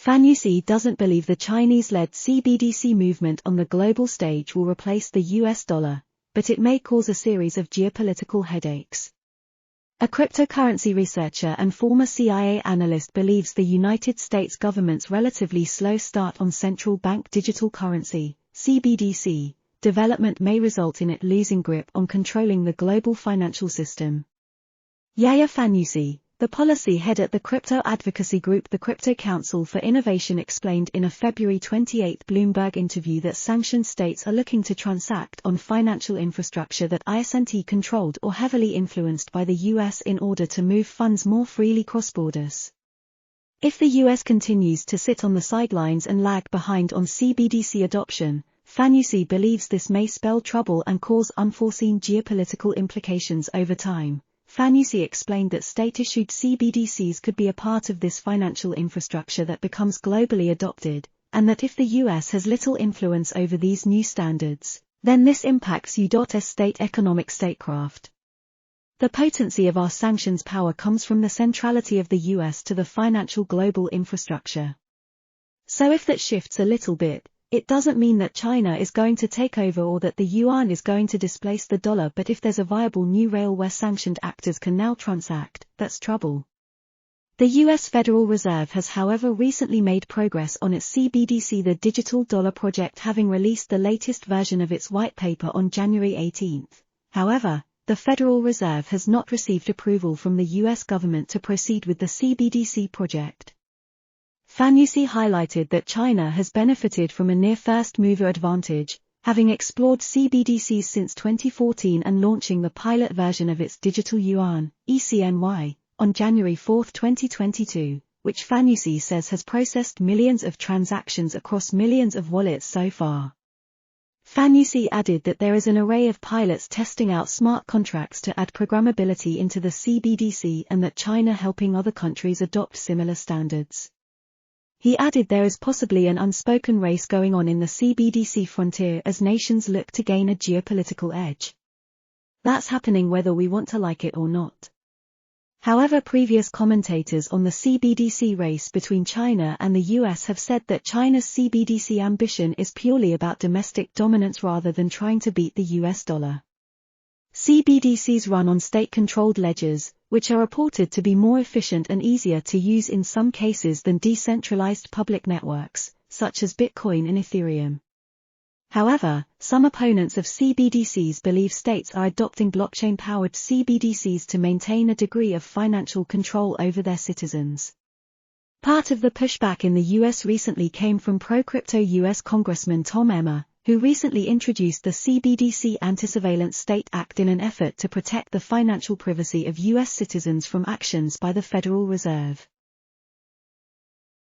Fanusie doesn't believe the Chinese-led CBDC movement on the global stage will replace the US dollar, but it may cause a series of geopolitical headaches. A cryptocurrency researcher and former CIA analyst believes the United States government's relatively slow start on central bank digital currency, CBDC, development may result in it losing grip on controlling the global financial system. Yaya Fanusie, the policy head at the crypto advocacy group the Crypto Council for Innovation, explained in a February 28 Bloomberg interview that sanctioned states are looking to transact on financial infrastructure that isn't controlled or heavily influenced by the US in order to move funds more freely cross borders. If the US continues to sit on the sidelines and lag behind on CBDC adoption, Fanusie believes this may spell trouble and cause unforeseen geopolitical implications over time. Fanusie explained that state-issued CBDCs could be a part of this financial infrastructure that becomes globally adopted, and that if the US has little influence over these new standards, then this impacts U.S. state economic statecraft. The potency of our sanctions power comes from the centrality of the US to the financial global infrastructure. So if that shifts a little bit, it doesn't mean that China is going to take over or that the yuan is going to displace the dollar, but if there's a viable new rail where sanctioned actors can now transact, that's trouble. The US Federal Reserve has however recently made progress on its CBDC, the Digital Dollar Project, having released the latest version of its white paper on January 18. However, the Federal Reserve has not received approval from the US government to proceed with the CBDC project. Fanusie highlighted that China has benefited from a near first-mover advantage, having explored CBDCs since 2014 and launching the pilot version of its digital yuan, ECNY, on January 4, 2022, which Fanusie says has processed millions of transactions across millions of wallets so far. Fanusie added that there is an array of pilots testing out smart contracts to add programmability into the CBDC and that China helping other countries adopt similar standards. He added there is possibly an unspoken race going on in the CBDC frontier as nations look to gain a geopolitical edge. That's happening whether we want to like it or not. However, previous commentators on the CBDC race between China and the US have said that China's CBDC ambition is purely about domestic dominance rather than trying to beat the US dollar. CBDCs run on state-controlled ledgers, which are reported to be more efficient and easier to use in some cases than decentralized public networks, such as Bitcoin and Ethereum. However, some opponents of CBDCs believe states are adopting blockchain-powered CBDCs to maintain a degree of financial control over their citizens. Part of the pushback in the US recently came from pro-crypto US Congressman Tom Emmer, who recently introduced the CBDC Anti-Surveillance State Act in an effort to protect the financial privacy of US citizens from actions by the Federal Reserve.